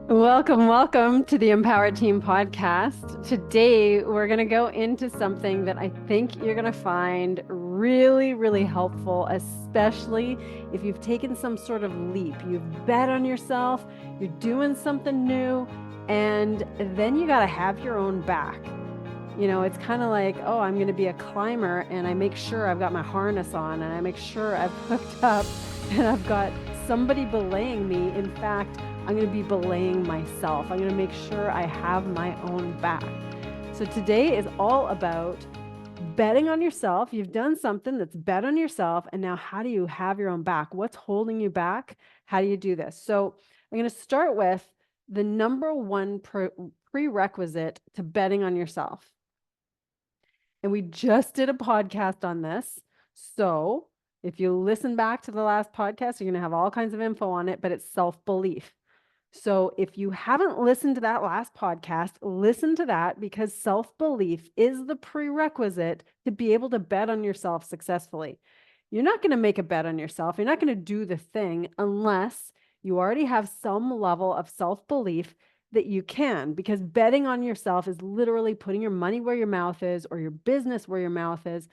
Welcome to the Empowered Team podcast. Today, we're going to go into something that I think you're going to find really helpful, especially if you've taken some sort of leap. You've bet on yourself, you're doing something new, and then you got to have your own back. You know, it's kind of like, oh, I'm going to be a climber, and I make sure I've got my harness on, and I make sure I've hooked up, and I've got somebody belaying me. In fact, I'm going to be belaying myself. I'm going to make sure I have my own back. So today is all about betting on yourself. You've done something that's bet on yourself. And now how do you have your own back? What's holding you back? How do you do this? So I'm going to start with the number one prerequisite to betting on yourself. And we just did a podcast on this. So if you listen back to the last podcast, you're going to have all kinds of info on it, but it's self-belief. So if you haven't listened to that last podcast, listen to that, because self-belief is the prerequisite to be able to bet on yourself successfully. You're not going to make a bet on yourself. You're not going to do the thing unless you already have some level of self-belief that you can, because betting on yourself is literally putting your money where your mouth is, or your business where your mouth is,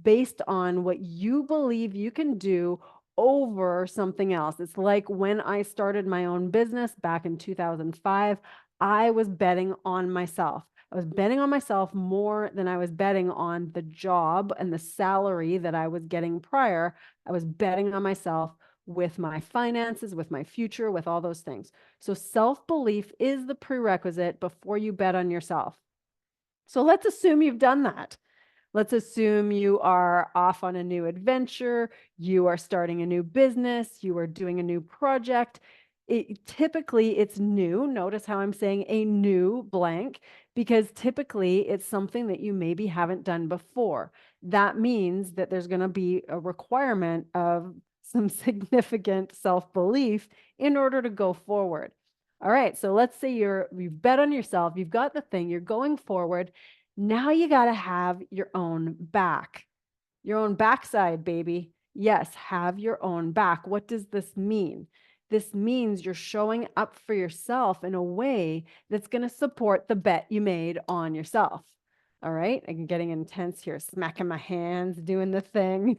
based on what you believe you can do over something else. It's like when I started my own business back in 2005, I was betting on myself. I was betting on myself more than I was betting on the job and the salary that I was getting prior. I was betting on myself with my finances, with my future, with all those things. So self-belief is the prerequisite before you bet on yourself. So let's assume you've done that. Let's assume you are off on a new adventure, you are starting a new business, you are doing a new project. Typically, it's new. Notice how I'm saying a new blank, because typically it's something that you maybe haven't done before. That means that there's going to be a requirement of some significant self-belief in order to go forward. All right, so let's say you've bet on yourself, you've got the thing, you're going forward. Now you got to have your own back, your own backside, baby. Yes, have your own back. What does this mean? This means you're showing up for yourself in a way that's going to support the bet you made on yourself. All right, I'm getting intense here, smacking my hands, doing the thing.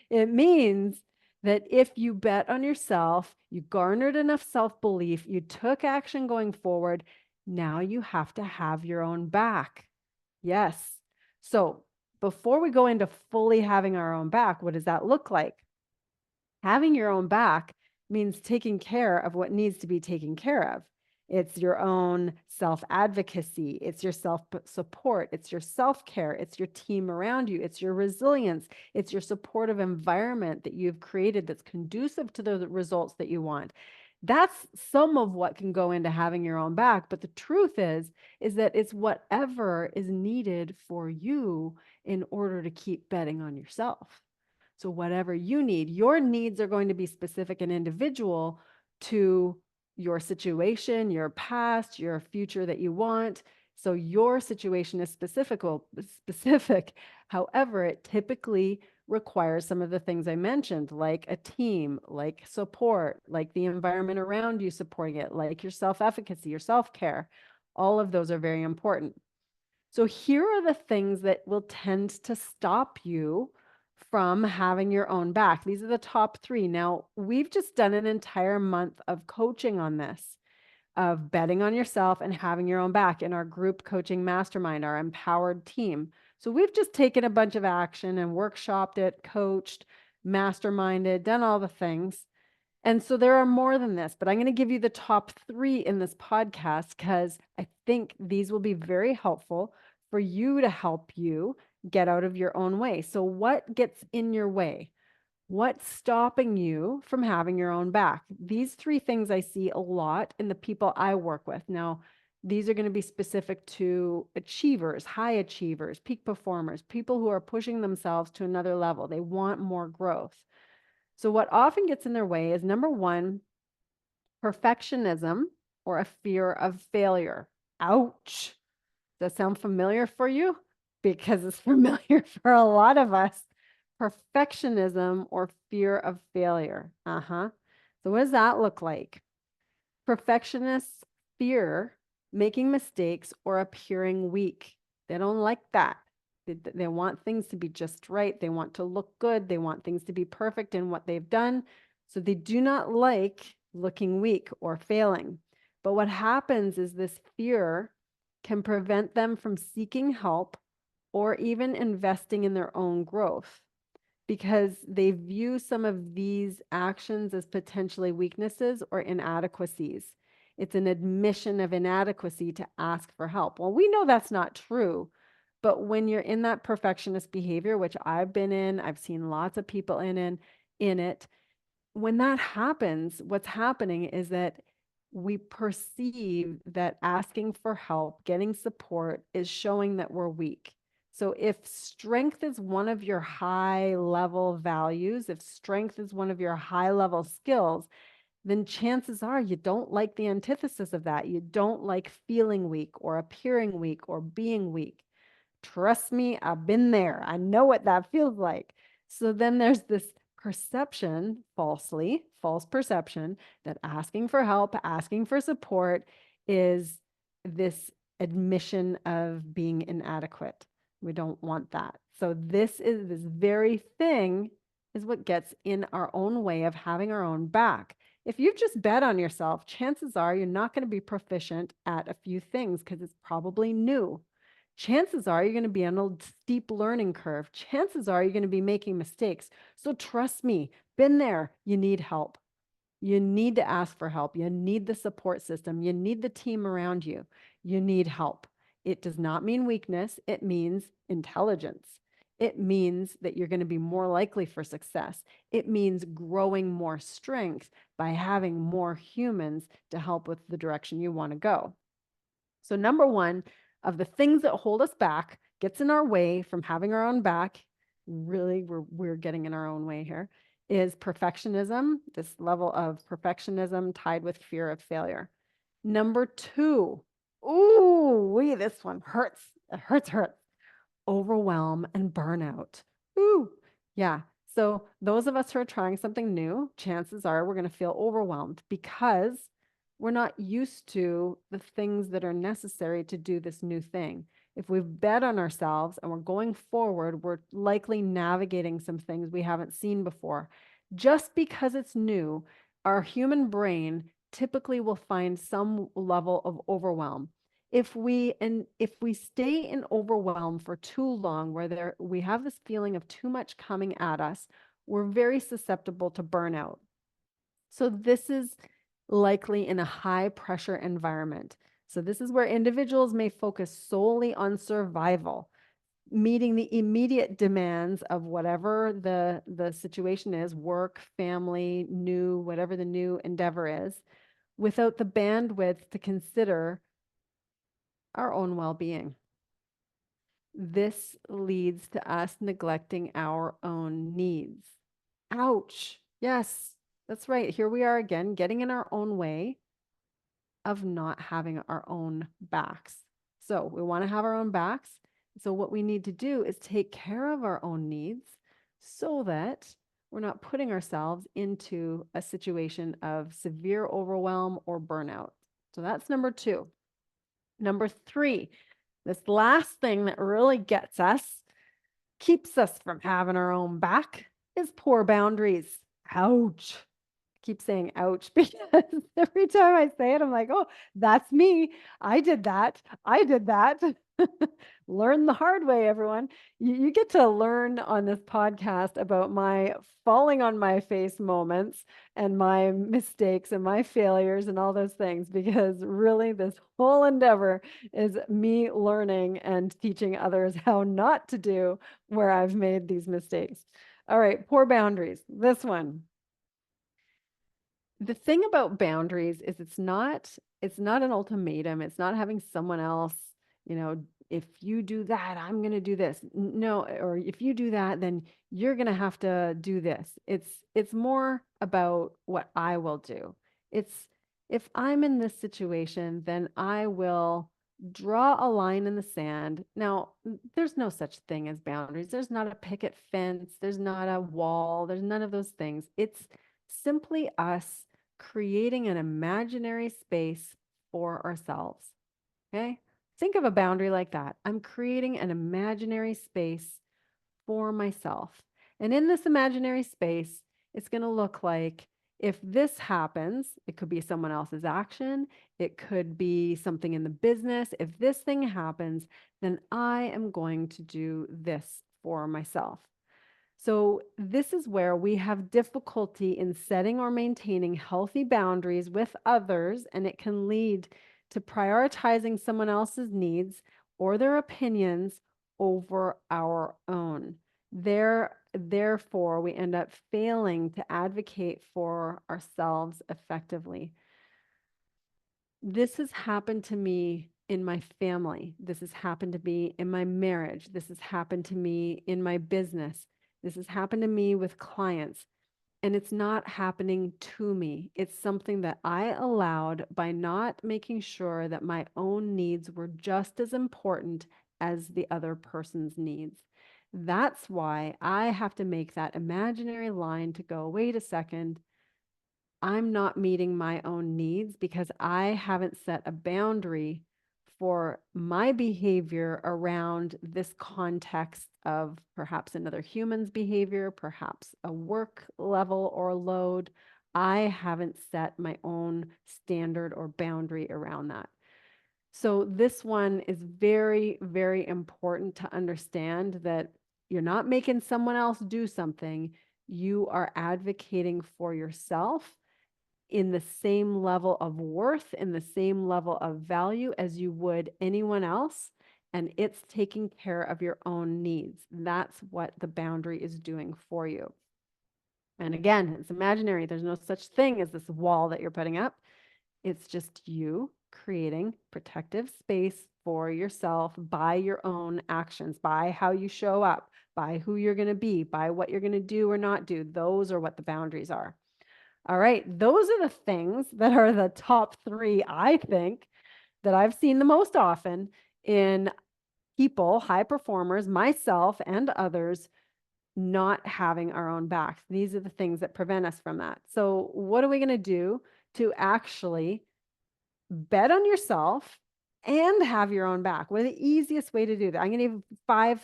It means that if you bet on yourself, you garnered enough self-belief, you took action going forward, now you have to have your own back. Yes. So before we go into fully having our own back, what does that look like? Having your own back means taking care of what needs to be taken care of. It's your own self-advocacy. It's your self-support. It's your self-care. It's your team around you. It's your resilience. It's your supportive environment that you've created that's conducive to the results that you want. That's some of what can go into having your own back. But the truth is that it's whatever is needed for you in order to keep betting on yourself. So whatever you need, your needs are going to be specific and individual to your situation, your past, your future that you want. So your situation is specific. However, it typically requires some of the things I mentioned, like a team, like support, like the environment around you supporting it, like your self-efficacy, your self-care. All of those are very important. So here are the things that will tend to stop you from having your own back. These are the top 3. Now, we've just done an entire month of coaching on this, of betting on yourself and having your own back in our group coaching mastermind, our empowered team. So we've just taken a bunch of action and workshopped it, coached, masterminded, done all the things. And so there are more than this, but I'm going to give you the top 3 in this podcast, because I think these will be very helpful for you to help you get out of your own way. So what gets in your way? What's stopping you from having your own back? These 3 things I see a lot in the people I work with. Now, these are going to be specific to achievers, high achievers, peak performers, people who are pushing themselves to another level. They want more growth. So what often gets in their way is, number 1, perfectionism, or a fear of failure. Ouch. Does that sound familiar for you? Because it's familiar for a lot of us. Perfectionism or fear of failure. So what does that look like? Perfectionists fear making mistakes or appearing weak. They don't like that. They want things to be just right. They want to look good. They want things to be perfect in what they've done. So they do not like looking weak or failing. But what happens is this fear can prevent them from seeking help or even investing in their own growth because they view some of these actions as potentially weaknesses or inadequacies. It's an admission of inadequacy to ask for help. Well, we know that's not true, but when you're in that perfectionist behavior, which I've been in, I've seen lots of people in it, when that happens, what's happening is that we perceive that asking for help, getting support is showing that we're weak. So if strength is one of your high level values, if strength is one of your high level skills, then chances are you don't like the antithesis of that. You don't like feeling weak or appearing weak or being weak. Trust me, I've been there. I know what that feels like. So then there's this perception, false perception, that asking for help, asking for support is this admission of being inadequate. We don't want that. So this very thing is what gets in our own way of having our own back. If you've just bet on yourself, chances are you're not going to be proficient at a few things because it's probably new. Chances are you're going to be on a steep learning curve. Chances are you're going to be making mistakes. So trust me, been there. You need help. You need to ask for help. You need the support system. You need the team around you. You need help. It does not mean weakness. It means intelligence. It means that you're going to be more likely for success. It means growing more strength by having more humans to help with the direction you want to go. So number one of the things that hold us back, gets in our way from having our own back, really we're getting in our own way here, is perfectionism, this level of perfectionism tied with fear of failure. Number two, this one hurts. It hurts. Overwhelm and burnout. Ooh, yeah. So those of us who are trying something new, chances are we're going to feel overwhelmed because we're not used to the things that are necessary to do this new thing. If we've bet on ourselves and we're going forward, we're likely navigating some things we haven't seen before. Just because it's new, our human brain typically will find some level of overwhelm. If we stay in overwhelm for too long, where we have this feeling of too much coming at us, we're very susceptible to burnout. So this is likely in a high pressure environment. So this is where individuals may focus solely on survival, meeting the immediate demands of whatever the situation is, work, family, whatever the new endeavor is, without the bandwidth to consider our own well-being. This leads to us neglecting our own needs. Ouch. Yes, that's right. Here we are again, getting in our own way of not having our own backs. So we want to have our own backs. So what we need to do is take care of our own needs so that we're not putting ourselves into a situation of severe overwhelm or burnout. So that's number two. Number three, this last thing that really gets us, keeps us from having our own back, is poor boundaries. Ouch. Keep saying ouch because every time I say it, I'm like, oh, that's me. I did that. Learn the hard way, everyone. You get to learn on this podcast about my falling on my face moments and my mistakes and my failures and all those things, because really this whole endeavor is me learning and teaching others how not to do where I've made these mistakes. All right, poor boundaries. This one. The thing about boundaries is it's not an ultimatum. It's not having someone else, if you do that, I'm going to do this. No, or if you do that, then you're going to have to do this. It's more about what I will do. It's if I'm in this situation, then I will draw a line in the sand. Now, there's no such thing as boundaries. There's not a picket fence, there's not a wall, there's none of those things. It's simply us creating an imaginary space for ourselves. Okay? Think of a boundary like that. I'm creating an imaginary space for myself. And in this imaginary space, it's going to look like if this happens, it could be someone else's action, it could be something in the business. If this thing happens, then I am going to do this for myself. So, this is where we have difficulty in setting or maintaining healthy boundaries with others, and it can lead to prioritizing someone else's needs or their opinions over our own. Therefore, we end up failing to advocate for ourselves effectively. This has happened to me in my family. This has happened to me in my marriage. This has happened to me in my business. This has happened to me with clients. And it's not happening to me. It's something that I allowed by not making sure that my own needs were just as important as the other person's needs. That's why I have to make that imaginary line to go, wait a second, I'm not meeting my own needs because I haven't set a boundary for my behavior around this context of perhaps another human's behavior, perhaps a work level or load. I haven't set my own standard or boundary around that. So, this one is very, very important to understand that you're not making someone else do something, you are advocating for yourself in the same level of worth, in the same level of value as you would anyone else. And it's taking care of your own needs. That's what the boundary is doing for you. And again, it's imaginary. There's no such thing as this wall that you're putting up. It's just you creating protective space for yourself by your own actions, by how you show up, by who you're going to be, by what you're going to do or not do. Those are what the boundaries are. All right. Those are the things that are the top three, I think, that I've seen the most often in people, high performers, myself, and others not having our own backs. These are the things that prevent us from that. So, what are we going to do to actually bet on yourself and have your own back? What are the easiest way to do that? I'm going to give five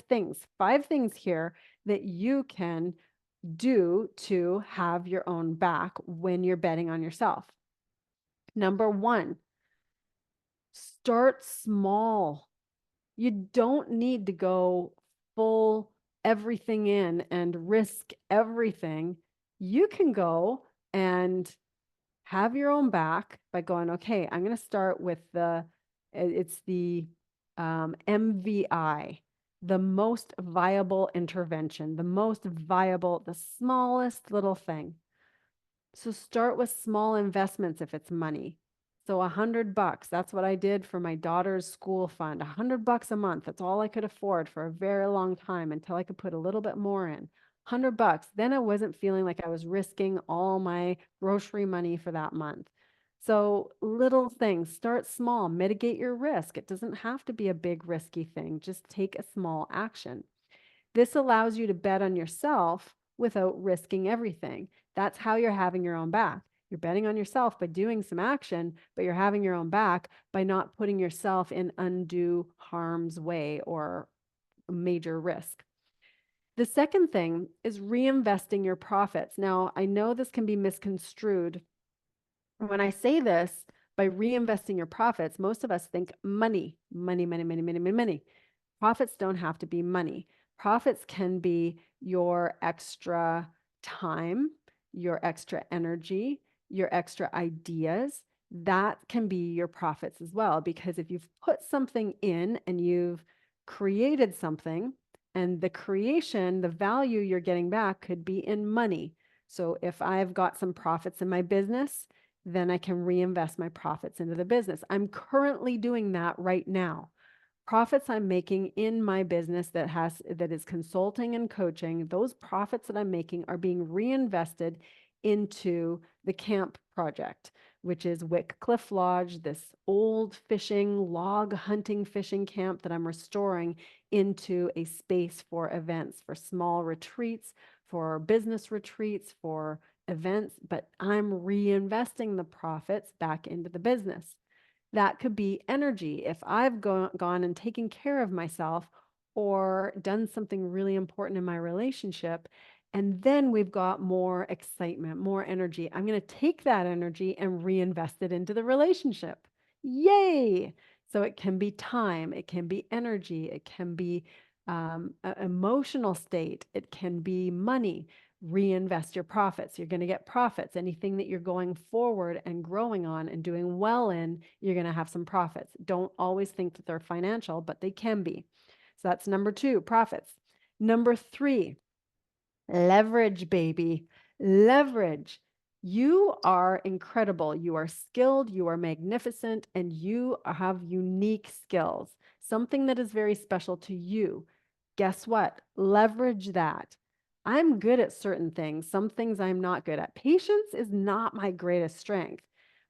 things here that you can do to have your own back when you're betting on yourself. Number one, start small. You don't need to go full everything in and risk everything. You can go and have your own back by going, okay, I'm going to start with it's the MVI, the most viable intervention, the smallest little thing. So start with small investments if it's money. So $100, that's what I did for my daughter's school fund. $100 a month. That's all I could afford for a very long time until I could put a little bit more in. $100. Then I wasn't feeling like I was risking all my grocery money for that month. So little things, start small, mitigate your risk. It doesn't have to be a big risky thing. Just take a small action. This allows you to bet on yourself without risking everything. That's how you're having your own back. You're betting on yourself by doing some action, but you're having your own back by not putting yourself in undue harm's way or major risk. The second thing is reinvesting your profits. Now, I know this can be misconstrued. When I say this, by reinvesting your profits, most of us think money, money, money, money, money, money, money. Profits don't have to be money. Profits can be your extra time, your extra energy, your extra ideas. That can be your profits as well. Because if you've put something in and you've created something, and the creation, the value you're getting back could be in money. So if I've got some profits in my business, then I can reinvest my profits into the business. I'm currently doing that right now. Profits I'm making in my business that is consulting and coaching, those profits that I'm making are being reinvested into the camp project, which is Wick Cliff Lodge, this old fishing, log hunting fishing camp that I'm restoring into a space for events, for small retreats, for business retreats, for events, but I'm reinvesting the profits back into the business. That could be energy. If I've gone and taken care of myself or done something really important in my relationship, and then we've got more excitement, more energy, I'm going to take that energy and reinvest it into the relationship. Yay! So it can be time, it can be energy, it can be an emotional state, it can be money. Reinvest your profits. You're going to get profits. Anything that you're going forward and growing on and doing well in, you're going to have some profits. Don't always think that they're financial, but they can be. So that's number 2, profits. Number 3, leverage, baby. Leverage. You are incredible. You are skilled. You are magnificent. And you have unique skills, something that is very special to you. Guess what? Leverage that. I'm good at certain things. Some things I'm not good at. Patience is not my greatest strength,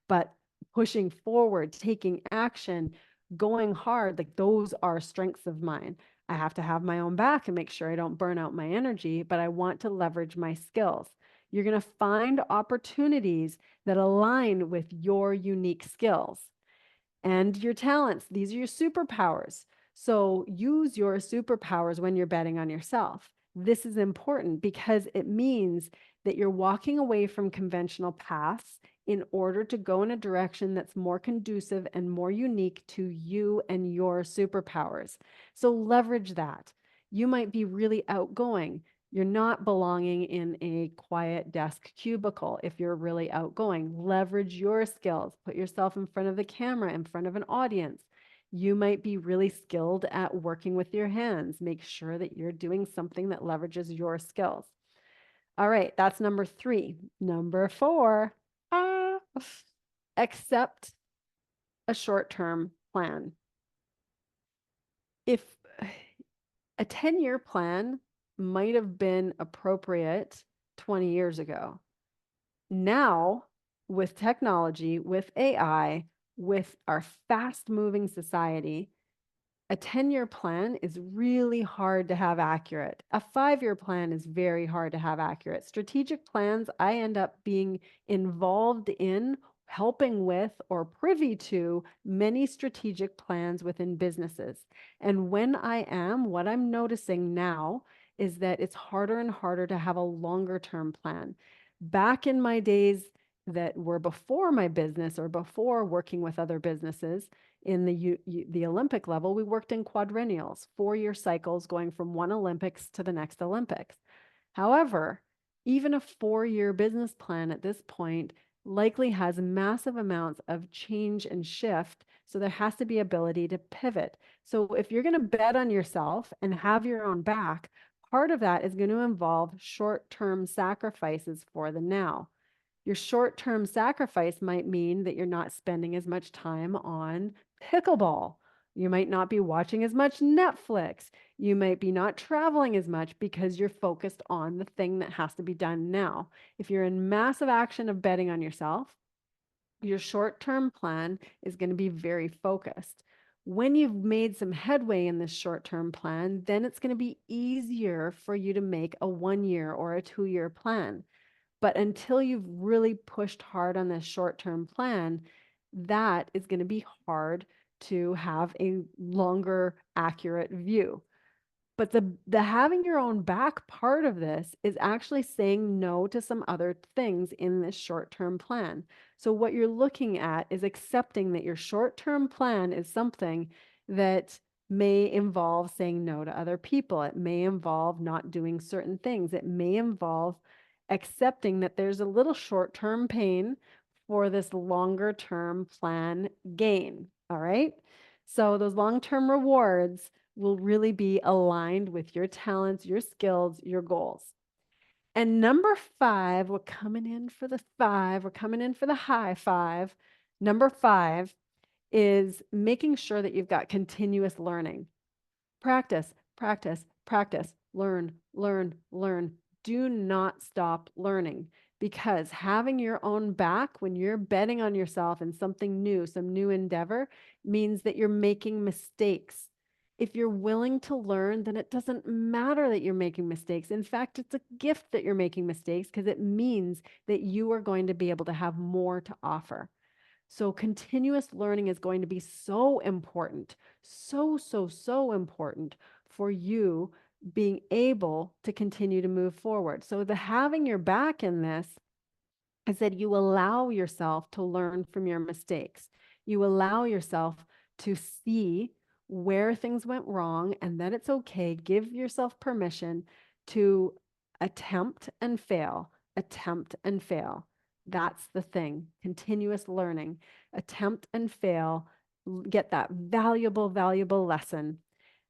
but pushing forward, taking action, going hard, like those are strengths of mine. I have to have my own back and make sure I don't burn out my energy, but I want to leverage my skills. You're going to find opportunities that align with your unique skills and your talents. These are your superpowers. So use your superpowers when you're betting on yourself. This is important because it means that you're walking away from conventional paths in order to go in a direction that's more conducive and more unique to you and your superpowers. So leverage that. You might be really outgoing. You're not belonging in a quiet desk cubicle if you're really outgoing. Leverage your skills. Put yourself in front of the camera, in front of an audience. You might be really skilled at working with your hands. Make sure that you're doing something that leverages your skills. All right, that's number 3. Number 4, accept a short-term plan. If a 10-year plan might have been appropriate 20 years ago. Now, with technology, with AI, with our fast-moving society, a 10-year plan is really hard to have accurate. A 5-year plan is very hard to have accurate. Strategic plans, I end up being involved in, helping with, or privy to many strategic plans within businesses. And when I am, what I'm noticing now is that it's harder and harder to have a longer term plan. Back in my days that were before my business or before working with other businesses, in the Olympic level, we worked in quadrennials, 4-year cycles going from one Olympics to the next Olympics. However, even a 4-year business plan at this point likely has massive amounts of change and shift. So there has to be ability to pivot. So if you're going to bet on yourself and have your own back, part of that is going to involve short-term sacrifices for the now. Your short-term sacrifice might mean that you're not spending as much time on pickleball. You might not be watching as much Netflix. You might be not traveling as much because you're focused on the thing that has to be done now. If you're in massive action of betting on yourself, your short-term plan is going to be very focused. When you've made some headway in this short-term plan, then it's going to be easier for you to make a 1-year or a 2-year plan. But until you've really pushed hard on this short-term plan, that is going to be hard to have a longer, accurate view. But the having your own back part of this is actually saying no to some other things in this short-term plan. So what you're looking at is accepting that your short-term plan is something that may involve saying no to other people. It may involve not doing certain things. It may involve accepting that there's a little short-term pain for this longer-term plan gain. All right. So those long-term rewards will really be aligned with your talents, your skills, your goals. And number 5, we're coming in for the 5. We're coming in for the high 5. Number 5 is making sure that you've got continuous learning. Practice, practice, practice, learn, learn, learn. Do not stop learning, because having your own back when you're betting on yourself in something new, some new endeavor, means that you're making mistakes. If you're willing to learn, then it doesn't matter that you're making mistakes. In fact, it's a gift that you're making mistakes because it means that you are going to be able to have more to offer. So continuous learning is going to be so important, so important for you being able to continue to move forward. So the having your back in this is that you allow yourself to learn from your mistakes. You allow yourself to see where things went wrong and that it's okay. Give yourself permission to attempt and fail, attempt and fail. That's the thing. Continuous learning, attempt and fail, get that valuable lesson.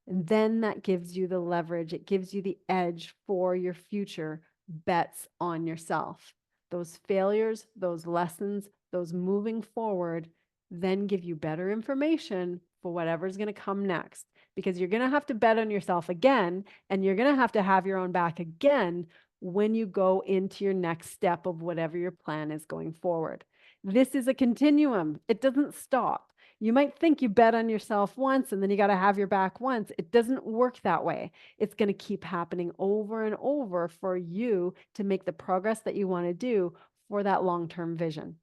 And then that gives you the leverage. It gives you the edge for your future bets on yourself. Those failures, those lessons, those moving forward, then give you better information for whatever's going to come next. Because you're going to have to bet on yourself again, and you're going to have your own back again when you go into your next step of whatever your plan is going forward. This is a continuum. It doesn't stop. You might think you bet on yourself once and then you got to have your back once. It doesn't work that way. It's going to keep happening over and over for you to make the progress that you want to do for that long-term vision.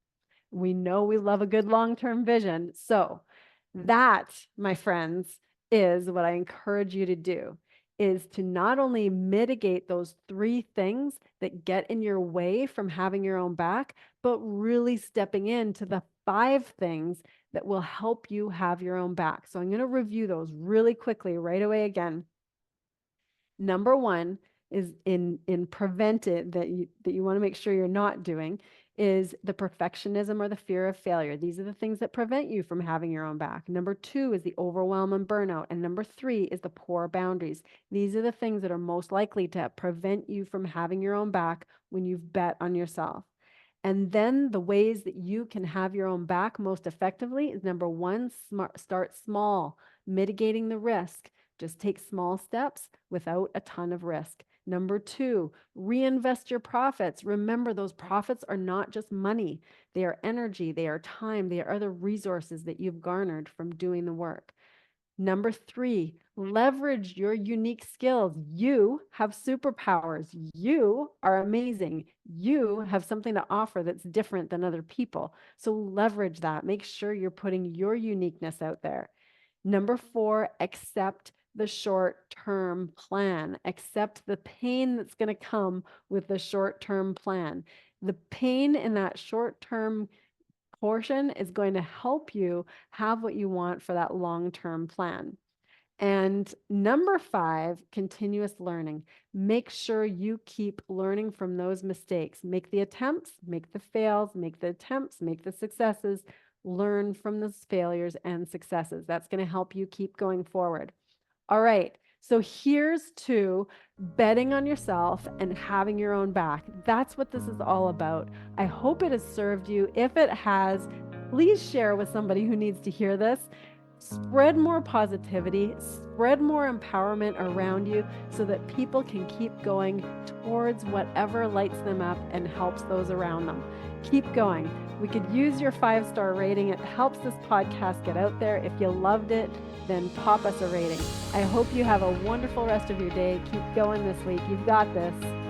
We know we love a good long-term vision. So that, my friends, is what I encourage you to do, is to not only mitigate those 3 things that get in your way from having your own back, but really stepping into the 5 things that will help you have your own back. So I'm going to review those really quickly right away again. Number 1 is in prevent it that you want to make sure you're not doing is the perfectionism or the fear of failure. These are the things that prevent you from having your own back. Number 2 is the overwhelm and burnout. And number 3 is the poor boundaries. These are the things that are most likely to prevent you from having your own back when you've bet on yourself. And then the ways that you can have your own back most effectively is number 1, start small, mitigating the risk. Just take small steps without a ton of risk. Number 2, reinvest your profits. Remember, those profits are not just money. They are energy, they are time, they are other resources that you've garnered from doing the work. Number 3, leverage your unique skills. You have superpowers. You are amazing. You have something to offer that's different than other people. So leverage that. Make sure you're putting your uniqueness out there. Number 4, accept the short-term plan. Accept the pain that's going to come with the short-term plan. The pain in that short-term portion is going to help you have what you want for that long-term plan. And number 5, continuous learning. Make sure you keep learning from those mistakes. Make the attempts, make the fails, make the attempts, make the successes. Learn from those failures and successes. That's going to help you keep going forward. All right. So here's to betting on yourself and having your own back. That's what this is all about. I hope it has served you. If it has, please share with somebody who needs to hear this. Spread more positivity, spread more empowerment around you so that people can keep going towards whatever lights them up and helps those around them. Keep going. We could use your 5-star rating. It helps this podcast get out there. If you loved it, then pop us a rating. I hope you have a wonderful rest of your day. Keep going this week. You've got this.